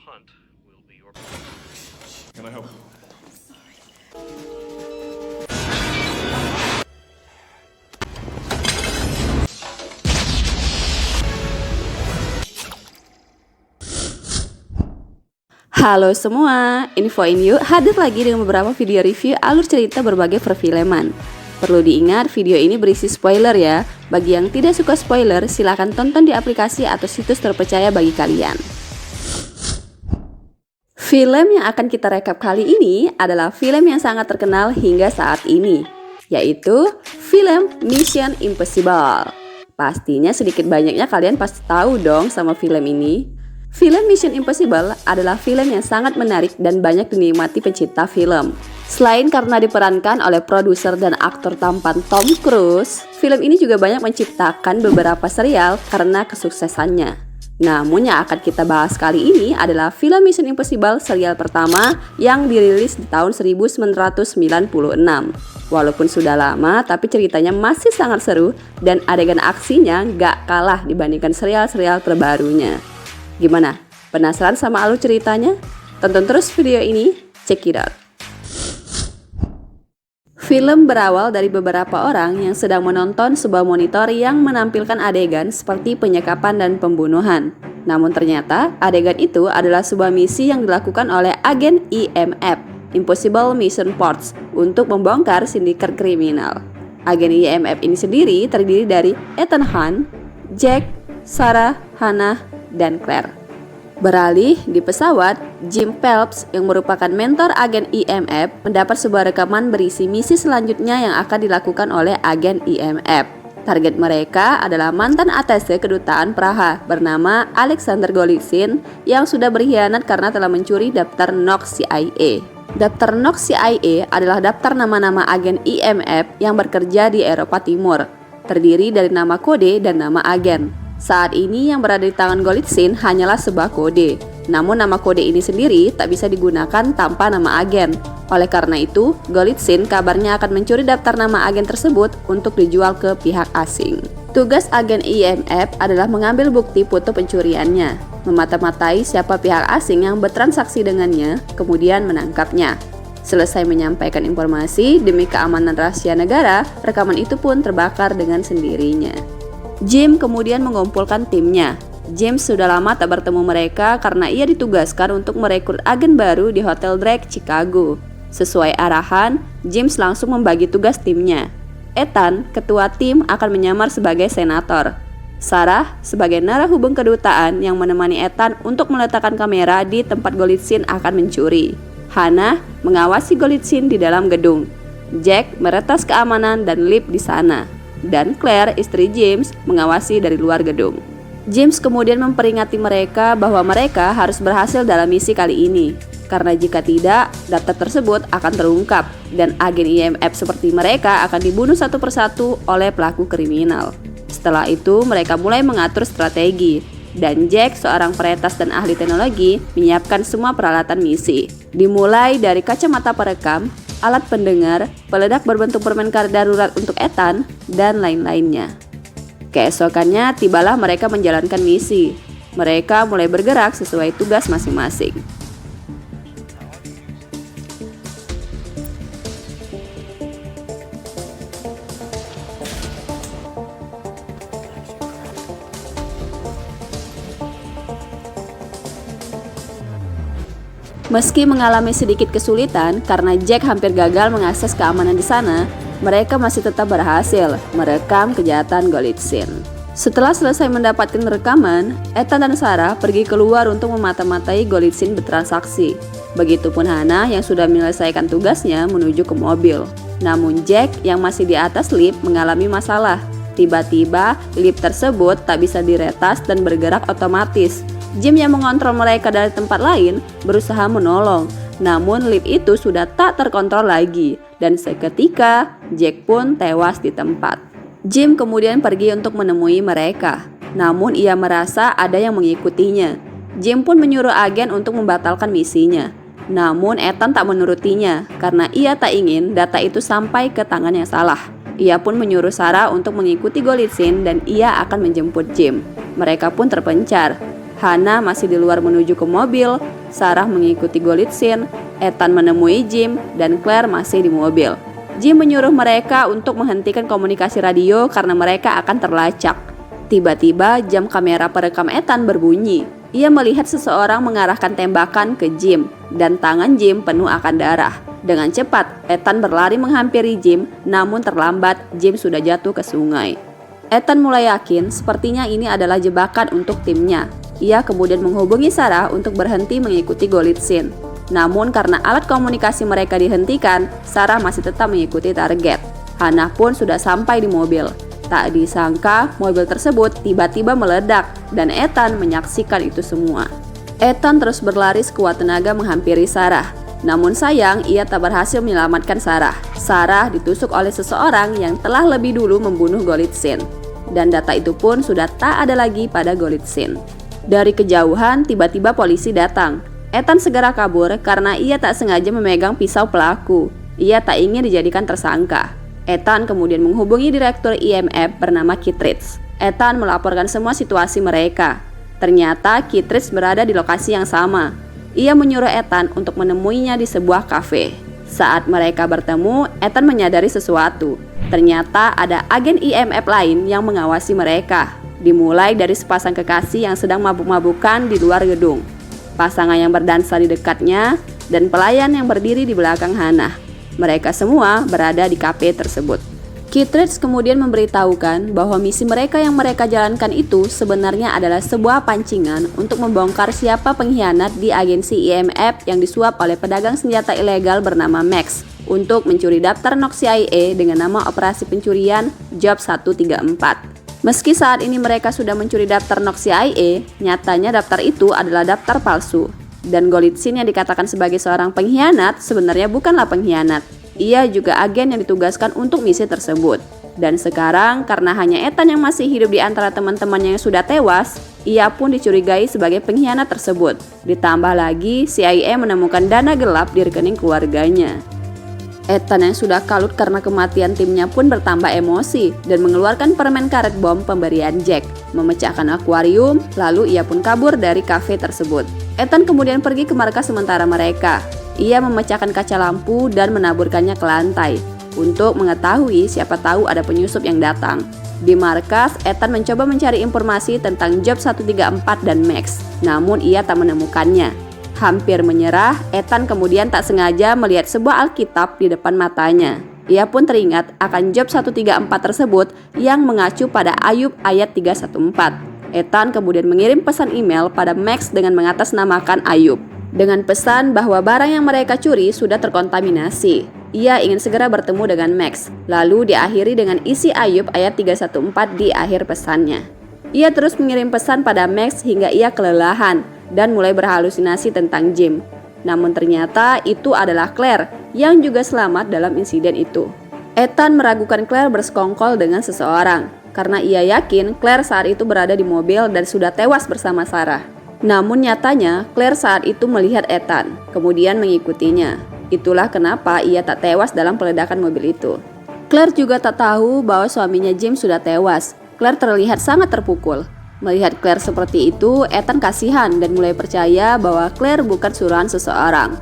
Can I help? Halo semua, Infoin Yuk hadir lagi dengan beberapa video review alur cerita berbagai perfilman. Perlu diingat video ini berisi spoiler ya. Bagi yang tidak suka spoiler, silahkan tonton di aplikasi atau situs terpercaya bagi kalian. Film yang akan kita rekap kali ini adalah film yang sangat terkenal hingga saat ini, yaitu film Mission Impossible. Pastinya sedikit banyaknya kalian pasti tahu dong sama film ini. Film Mission Impossible adalah film yang sangat menarik dan banyak dinikmati pencinta film. Selain karena diperankan oleh produser dan aktor tampan Tom Cruise, film ini juga banyak menciptakan beberapa serial karena kesuksesannya. Namun yang akan kita bahas kali ini adalah film Mission Impossible serial pertama yang dirilis di tahun 1996. Walaupun sudah lama, tapi ceritanya masih sangat seru dan adegan aksinya gak kalah dibandingkan serial-serial terbarunya. Gimana? Penasaran sama alur ceritanya? Tonton terus video ini, check it out. Film berawal dari beberapa orang yang sedang menonton sebuah monitor yang menampilkan adegan seperti penyekapan dan pembunuhan. Namun ternyata adegan itu adalah sebuah misi yang dilakukan oleh agen IMF, Impossible Mission Force, untuk membongkar sindikat kriminal. Agen IMF ini sendiri terdiri dari Ethan Hunt, Jack, Sarah, Hannah, dan Claire. Beralih di pesawat, Jim Phelps yang merupakan mentor agen IMF mendapat sebuah rekaman berisi misi selanjutnya yang akan dilakukan oleh agen IMF. Target mereka adalah mantan atase kedutaan Praha bernama Alexander Golitsyn yang sudah berkhianat karena telah mencuri daftar NOC CIA. Daftar NOC CIA adalah daftar nama-nama agen IMF yang bekerja di Eropa Timur, terdiri dari nama kode dan nama agen. Saat ini yang berada di tangan Golitsyn hanyalah sebuah kode. Namun nama kode ini sendiri tak bisa digunakan tanpa nama agen. Oleh karena itu, Golitsyn kabarnya akan mencuri daftar nama agen tersebut untuk dijual ke pihak asing. Tugas agen IMF adalah mengambil bukti foto pencuriannya, memata-matai siapa pihak asing yang bertransaksi dengannya, kemudian menangkapnya. Selesai menyampaikan informasi demi keamanan rahasia negara, rekaman itu pun terbakar dengan sendirinya. Jim kemudian mengumpulkan timnya. James sudah lama tak bertemu mereka karena ia ditugaskan untuk merekrut agen baru di Hotel Drake, Chicago. Sesuai arahan, James langsung membagi tugas timnya. Ethan, ketua tim, akan menyamar sebagai senator. Sarah sebagai narahubung kedutaan yang menemani Ethan untuk meletakkan kamera di tempat Golitsyn akan mencuri. Hannah mengawasi Golitsyn di dalam gedung. Jack meretas keamanan dan lift di sana. Dan Claire, istri James, mengawasi dari luar gedung. James kemudian memperingati mereka bahwa mereka harus berhasil dalam misi kali ini, karena jika tidak, data tersebut akan terungkap dan agen IMF seperti mereka akan dibunuh satu persatu oleh pelaku kriminal. Setelah itu, mereka mulai mengatur strategi, dan Jack, seorang peretas dan ahli teknologi, menyiapkan semua peralatan misi. Dimulai dari kacamata perekam, alat pendengar, peledak berbentuk permen karet darurat untuk Ethan, dan lain-lainnya. Keesokannya tibalah mereka menjalankan misi. Mereka mulai bergerak sesuai tugas masing-masing. Meski mengalami sedikit kesulitan karena Jack hampir gagal mengakses keamanan di sana, mereka masih tetap berhasil merekam kejahatan Golitsyn. Setelah selesai mendapatkan rekaman, Ethan dan Sarah pergi keluar untuk memata-matai Golitsyn bertransaksi. Begitupun Hannah yang sudah menyelesaikan tugasnya menuju ke mobil. Namun Jack yang masih di atas lift mengalami masalah. Tiba-tiba lift tersebut tak bisa diretas dan bergerak otomatis. Jim yang mengontrol mereka dari tempat lain berusaha menolong, namun lift itu sudah tak terkontrol lagi dan seketika Jack pun tewas di tempat. Jim kemudian pergi untuk menemui mereka, namun ia merasa ada yang mengikutinya. Jim pun menyuruh agen untuk membatalkan misinya, namun Ethan tak menurutinya karena ia tak ingin data itu sampai ke tangan yang salah. Ia pun menyuruh Sarah untuk mengikuti Golitsyn dan ia akan menjemput Jim. Mereka pun terpencar. Hannah masih di luar menuju ke mobil, Sarah mengikuti Golitsyn, Ethan menemui Jim, dan Claire masih di mobil. Jim menyuruh mereka untuk menghentikan komunikasi radio karena mereka akan terlacak. Tiba-tiba jam kamera perekam Ethan berbunyi. Ia melihat seseorang mengarahkan tembakan ke Jim, dan tangan Jim penuh akan darah. Dengan cepat, Ethan berlari menghampiri Jim, namun terlambat, Jim sudah jatuh ke sungai. Ethan mulai yakin sepertinya ini adalah jebakan untuk timnya. Ia kemudian menghubungi Sarah untuk berhenti mengikuti Golitsyn. Namun karena alat komunikasi mereka dihentikan, Sarah masih tetap mengikuti target. Hannah pun sudah sampai di mobil. Tak disangka, mobil tersebut tiba-tiba meledak dan Ethan menyaksikan itu semua. Ethan terus berlari sekuat tenaga menghampiri Sarah. Namun sayang, ia tak berhasil menyelamatkan Sarah. Sarah ditusuk oleh seseorang yang telah lebih dulu membunuh Golitsyn. Dan data itu pun sudah tak ada lagi pada Golitsyn. Dari kejauhan, tiba-tiba polisi datang. Ethan segera kabur karena ia tak sengaja memegang pisau pelaku. Ia tak ingin dijadikan tersangka. Ethan kemudian menghubungi direktur IMF bernama Kittredge. Ethan melaporkan semua situasi mereka. Ternyata Kittredge berada di lokasi yang sama. Ia menyuruh Ethan untuk menemuinya di sebuah kafe. Saat mereka bertemu, Ethan menyadari sesuatu. Ternyata ada agen IMF lain yang mengawasi mereka. Dimulai dari sepasang kekasih yang sedang mabuk-mabukan di luar gedung, pasangan yang berdansa di dekatnya, dan pelayan yang berdiri di belakang Hannah. Mereka semua berada di kafe tersebut. Kittredge kemudian memberitahukan bahwa misi mereka yang mereka jalankan itu sebenarnya adalah sebuah pancingan untuk membongkar siapa pengkhianat di agensi IMF yang disuap oleh pedagang senjata ilegal bernama Max untuk mencuri daftar NOC CIA dengan nama operasi pencurian Job 134. Meski saat ini mereka sudah mencuri daftar NOC CIA, nyatanya daftar itu adalah daftar palsu. Dan Golitsyn yang dikatakan sebagai seorang pengkhianat sebenarnya bukanlah pengkhianat. Ia juga agen yang ditugaskan untuk misi tersebut. Dan sekarang karena hanya Ethan yang masih hidup di antara teman-temannya yang sudah tewas, ia pun dicurigai sebagai pengkhianat tersebut. Ditambah lagi CIA menemukan dana gelap di rekening keluarganya. Ethan yang sudah kalut karena kematian timnya pun bertambah emosi dan mengeluarkan permen karet bom pemberian Jack, memecahkan akuarium, lalu ia pun kabur dari kafe tersebut. Ethan kemudian pergi ke markas sementara mereka. Ia memecahkan kaca lampu dan menaburkannya ke lantai untuk mengetahui siapa tahu ada penyusup yang datang. Di markas, Ethan mencoba mencari informasi tentang Job 134 dan Max, namun ia tak menemukannya. Hampir menyerah, Ethan kemudian tak sengaja melihat sebuah Alkitab di depan matanya. Ia pun teringat akan Job 134 tersebut yang mengacu pada Ayub ayat 314. Ethan kemudian mengirim pesan email pada Max dengan mengatasnamakan Ayub, dengan pesan bahwa barang yang mereka curi sudah terkontaminasi. Ia ingin segera bertemu dengan Max, lalu diakhiri dengan isi Ayub ayat 314 di akhir pesannya. Ia terus mengirim pesan pada Max hingga ia kelelahan dan mulai berhalusinasi tentang Jim. Namun ternyata itu adalah Claire yang juga selamat dalam insiden itu. Ethan meragukan Claire bersekongkol dengan seseorang karena ia yakin Claire saat itu berada di mobil dan sudah tewas bersama Sarah. Namun nyatanya Claire saat itu melihat Ethan, kemudian mengikutinya. Itulah kenapa ia tak tewas dalam peledakan mobil itu. Claire juga tak tahu bahwa suaminya Jim sudah tewas. Claire terlihat sangat terpukul. Melihat Claire seperti itu, Ethan kasihan dan mulai percaya bahwa Claire bukan suruhan seseorang.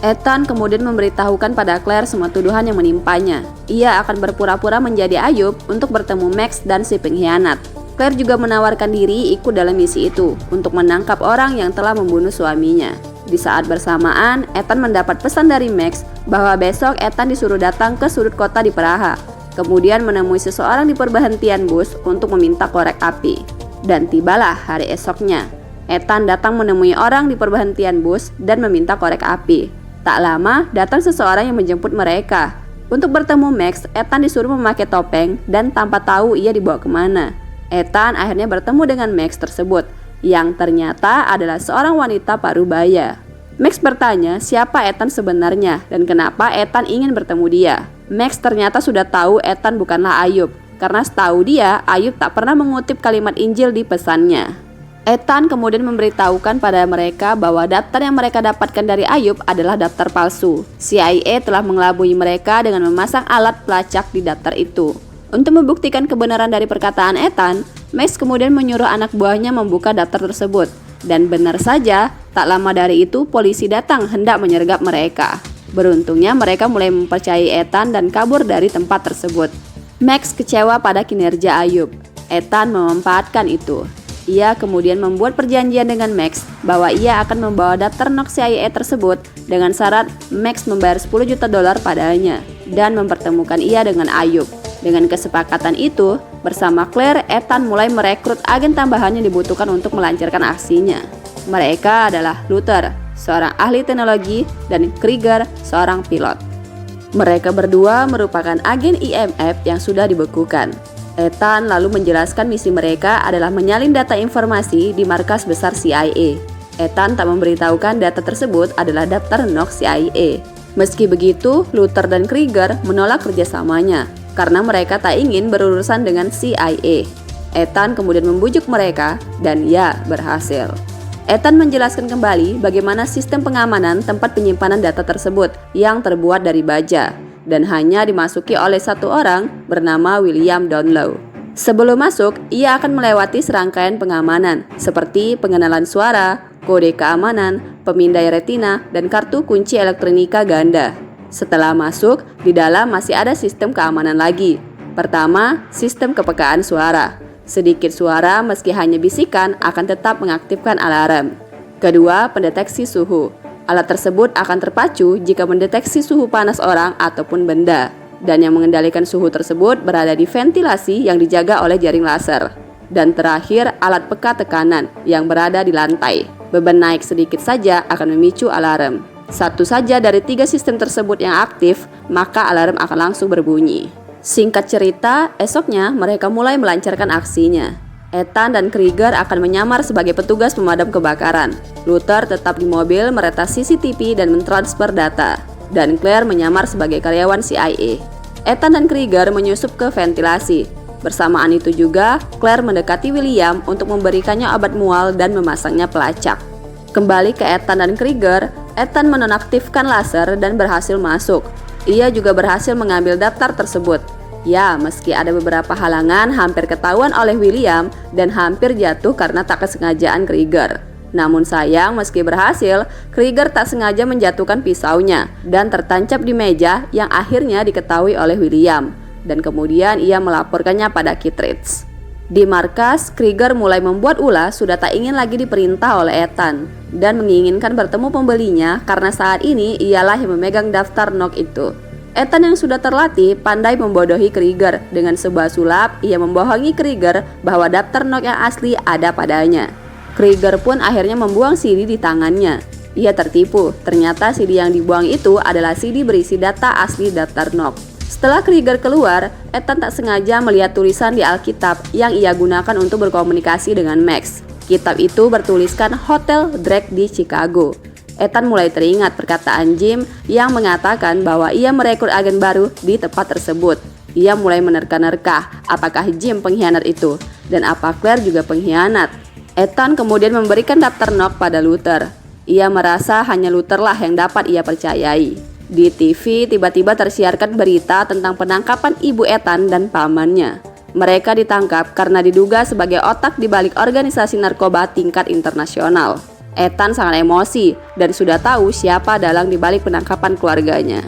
Ethan kemudian memberitahukan pada Claire semua tuduhan yang menimpanya. Ia akan berpura-pura menjadi Ayub untuk bertemu Max dan si pengkhianat. Claire juga menawarkan diri ikut dalam misi itu untuk menangkap orang yang telah membunuh suaminya. Di saat bersamaan, Ethan mendapat pesan dari Max bahwa besok Ethan disuruh datang ke sudut kota di Praha, kemudian menemui seseorang di perberhentian bus untuk meminta korek api. Dan tibalah hari esoknya. Ethan datang menemui orang di perberhentian bus dan meminta korek api. Tak lama, datang seseorang yang menjemput mereka. Untuk bertemu Max, Ethan disuruh memakai topeng dan tanpa tahu ia dibawa kemana. Ethan akhirnya bertemu dengan Max tersebut, yang ternyata adalah seorang wanita parubaya. Max bertanya siapa Ethan sebenarnya dan kenapa Ethan ingin bertemu dia. Max ternyata sudah tahu Ethan bukanlah Ayub, karena setahu dia, Ayub tak pernah mengutip kalimat Injil di pesannya. Ethan kemudian memberitahukan pada mereka bahwa daftar yang mereka dapatkan dari Ayub adalah daftar palsu. CIA telah mengelabui mereka dengan memasang alat pelacak di daftar itu. Untuk membuktikan kebenaran dari perkataan Ethan, Max kemudian menyuruh anak buahnya membuka daftar tersebut. Dan benar saja, tak lama dari itu polisi datang hendak menyergap mereka. Beruntungnya mereka mulai mempercayai Ethan dan kabur dari tempat tersebut. Max kecewa pada kinerja Ayub. Ethan memanfaatkan itu. Ia kemudian membuat perjanjian dengan Max bahwa ia akan membawa daftar NOC CIA tersebut dengan syarat Max membayar 10 juta dolar padanya dan mempertemukan ia dengan Ayub. Dengan kesepakatan itu, bersama Claire, Ethan mulai merekrut agen tambahan yang dibutuhkan untuk melancarkan aksinya. Mereka adalah Luther, seorang ahli teknologi, dan Krieger, seorang pilot. Mereka berdua merupakan agen IMF yang sudah dibekukan. Ethan lalu menjelaskan misi mereka adalah menyalin data informasi di markas besar CIA. Ethan tak memberitahukan data tersebut adalah daftar NOC CIA. Meski begitu, Luther dan Krieger menolak kerjasamanya karena mereka tak ingin berurusan dengan CIA. Ethan kemudian membujuk mereka dan ya, berhasil. Ethan menjelaskan kembali bagaimana sistem pengamanan tempat penyimpanan data tersebut yang terbuat dari baja dan hanya dimasuki oleh satu orang bernama William Downlow. Sebelum masuk, ia akan melewati serangkaian pengamanan seperti pengenalan suara, kode keamanan, pemindai retina, dan kartu kunci elektronika ganda. Setelah masuk, di dalam masih ada sistem keamanan lagi. Pertama, sistem kepekaan suara. Sedikit suara meski hanya bisikan akan tetap mengaktifkan alarm. Kedua, pendeteksi suhu. Alat tersebut akan terpacu jika mendeteksi suhu panas orang ataupun benda. Dan yang mengendalikan suhu tersebut berada di ventilasi yang dijaga oleh jaring laser. Dan terakhir, alat peka tekanan yang berada di lantai. Beban naik sedikit saja akan memicu alarm. Satu saja dari 3 sistem tersebut yang aktif, maka alarm akan langsung berbunyi. Singkat cerita, esoknya mereka mulai melancarkan aksinya. Ethan dan Krieger akan menyamar sebagai petugas pemadam kebakaran. Luther tetap di mobil meretas CCTV dan mentransfer data. Dan Claire menyamar sebagai karyawan CIA. Ethan dan Krieger menyusup ke ventilasi. Bersamaan itu juga, Claire mendekati William untuk memberikannya obat mual dan memasangnya pelacak. Kembali ke Ethan dan Krieger, Ethan menonaktifkan laser dan berhasil masuk. Ia juga berhasil mengambil daftar tersebut. Ya, meski ada beberapa halangan hampir ketahuan oleh William dan hampir jatuh karena tak kesengajaan Krieger. Namun sayang, meski berhasil, Krieger tak sengaja menjatuhkan pisaunya dan tertancap di meja yang akhirnya diketahui oleh William. Dan kemudian ia melaporkannya pada Kittredge. Di markas, Krieger mulai membuat ulah sudah tak ingin lagi diperintah oleh Ethan dan menginginkan bertemu pembelinya karena saat ini ialah yang memegang daftar NOC itu. Ethan yang sudah terlatih pandai membodohi Krieger. Dengan sebuah sulap, ia membohongi Krieger bahwa daftar NOC yang asli ada padanya. Krieger pun akhirnya membuang CD di tangannya. Ia tertipu, ternyata CD yang dibuang itu adalah CD berisi data asli daftar NOC. Setelah Krieger keluar, Ethan tak sengaja melihat tulisan di Alkitab yang ia gunakan untuk berkomunikasi dengan Max. Kitab itu bertuliskan Hotel Drake di Chicago. Ethan mulai teringat perkataan Jim yang mengatakan bahwa ia merekrut agen baru di tempat tersebut. Ia mulai menerka-nerka apakah Jim pengkhianat itu dan apa Claire juga pengkhianat. Ethan kemudian memberikan daftar NOC pada Luther. Ia merasa hanya Luther lah yang dapat ia percayai. Di TV tiba-tiba tersiarkan berita tentang penangkapan ibu Ethan dan pamannya. Mereka ditangkap karena diduga sebagai otak di balik organisasi narkoba tingkat internasional. Ethan sangat emosi dan sudah tahu siapa dalang di balik penangkapan keluarganya.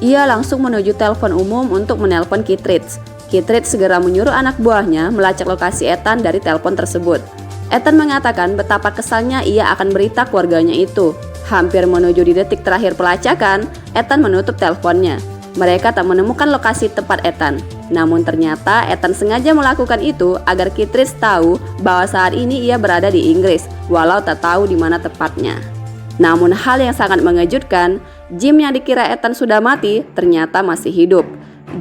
Ia langsung menuju telepon umum untuk menelpon Kittredge. Kittredge segera menyuruh anak buahnya melacak lokasi Ethan dari telepon tersebut. Ethan mengatakan betapa kesalnya ia akan berita keluarganya itu. Hampir menuju di detik terakhir pelacakan, Ethan menutup teleponnya. Mereka tak menemukan lokasi tepat Ethan. Namun ternyata Ethan sengaja melakukan itu agar Kittredge tahu bahwa saat ini ia berada di Inggris, walau tak tahu di mana tepatnya. Namun hal yang sangat mengejutkan, Jim yang dikira Ethan sudah mati ternyata masih hidup.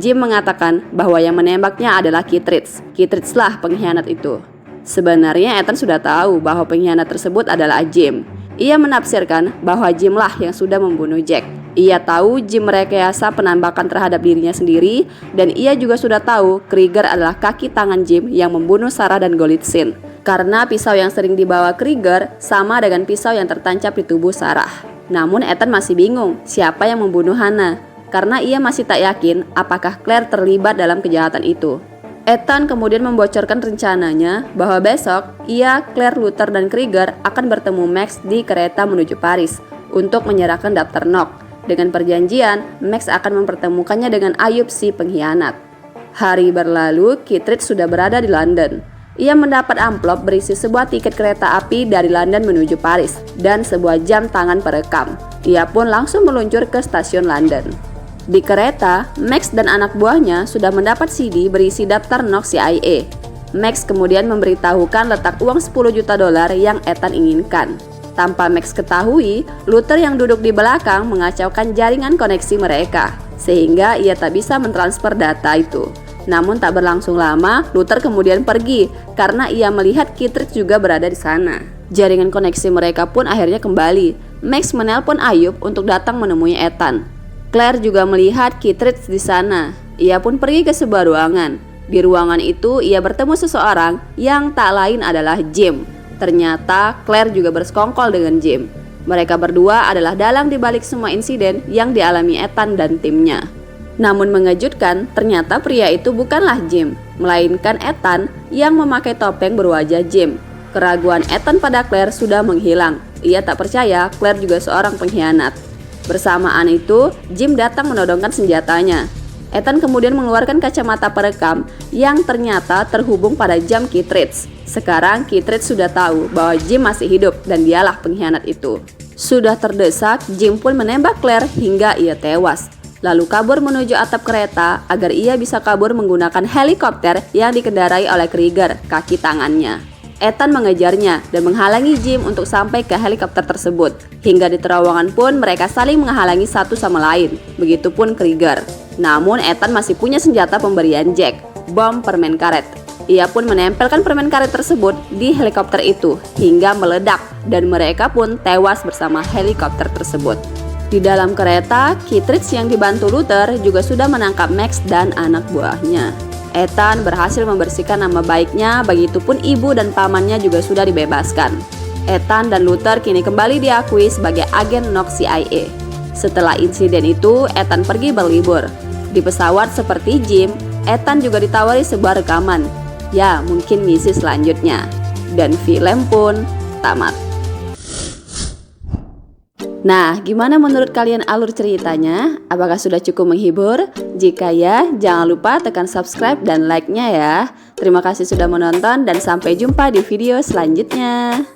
Jim mengatakan bahwa yang menembaknya adalah Kittredge. Kittredge lah pengkhianat itu. Sebenarnya Ethan sudah tahu bahwa pengkhianat tersebut adalah Jim. Ia menafsirkan bahwa Jim lah yang sudah membunuh Jack. Ia tahu Jim merekayasa penembakan terhadap dirinya sendiri dan ia juga sudah tahu Krieger adalah kaki tangan Jim yang membunuh Sarah dan Golitsyn. Karena pisau yang sering dibawa Krieger sama dengan pisau yang tertancap di tubuh Sarah. Namun Ethan masih bingung siapa yang membunuh Hannah karena ia masih tak yakin apakah Claire terlibat dalam kejahatan itu. Ethan kemudian membocorkan rencananya bahwa besok ia, Claire, Luther, dan Krieger akan bertemu Max di kereta menuju Paris untuk menyerahkan daftar Knock. Dengan perjanjian, Max akan mempertemukannya dengan Ayub si pengkhianat. Hari berlalu, Kittredge sudah berada di London. Ia mendapat amplop berisi sebuah tiket kereta api dari London menuju Paris dan sebuah jam tangan perekam. Ia pun langsung meluncur ke stasiun London. Di kereta, Max dan anak buahnya sudah mendapat CD berisi daftar Knock CIA. Max kemudian memberitahukan letak uang $10 juta yang Ethan inginkan. Tanpa Max ketahui, Luther yang duduk di belakang mengacaukan jaringan koneksi mereka, sehingga ia tak bisa mentransfer data itu. Namun tak berlangsung lama, Luther kemudian pergi karena ia melihat Kittredge juga berada di sana. Jaringan koneksi mereka pun akhirnya kembali. Max menelpon Ayub untuk datang menemui Ethan. Claire juga melihat Kittredge di sana. Ia pun pergi ke sebuah ruangan. Di ruangan itu ia bertemu seseorang yang tak lain adalah Jim. Ternyata Claire juga bersekongkol dengan Jim. Mereka berdua adalah dalang dibalik semua insiden yang dialami Ethan dan timnya. Namun mengejutkan, ternyata pria itu bukanlah Jim, melainkan Ethan yang memakai topeng berwajah Jim. Keraguan Ethan pada Claire sudah menghilang. Ia tak percaya Claire juga seorang pengkhianat. Bersamaan itu, Jim datang menodongkan senjatanya. Ethan kemudian mengeluarkan kacamata perekam yang ternyata terhubung pada jam Kittredge. Sekarang Kittredge sudah tahu bahwa Jim masih hidup dan dialah pengkhianat itu. Sudah terdesak, Jim pun menembak Claire hingga ia tewas. Lalu kabur menuju atap kereta agar ia bisa kabur menggunakan helikopter yang dikendarai oleh Krieger, kaki tangannya. Ethan mengejarnya dan menghalangi Jim untuk sampai ke helikopter tersebut. Hingga di terowongan pun mereka saling menghalangi satu sama lain. Begitupun Krieger. Namun Ethan masih punya senjata pemberian Jack, bom permen karet. Ia pun menempelkan permen karet tersebut di helikopter itu hingga meledak dan mereka pun tewas bersama helikopter tersebut. Di dalam kereta, Kittredge yang dibantu Luther juga sudah menangkap Max dan anak buahnya. Ethan berhasil membersihkan nama baiknya, begitupun ibu dan pamannya juga sudah dibebaskan. Ethan dan Luther kini kembali diakui sebagai agen Knock CIA. Setelah insiden itu, Ethan pergi berlibur. Di pesawat seperti Jim, Ethan juga ditawari sebuah rekaman. Ya, mungkin misi selanjutnya. Dan film pun tamat. Nah, gimana menurut kalian alur ceritanya? Apakah sudah cukup menghibur? Jika ya, jangan lupa tekan subscribe dan like-nya ya. Terima kasih sudah menonton dan sampai jumpa di video selanjutnya.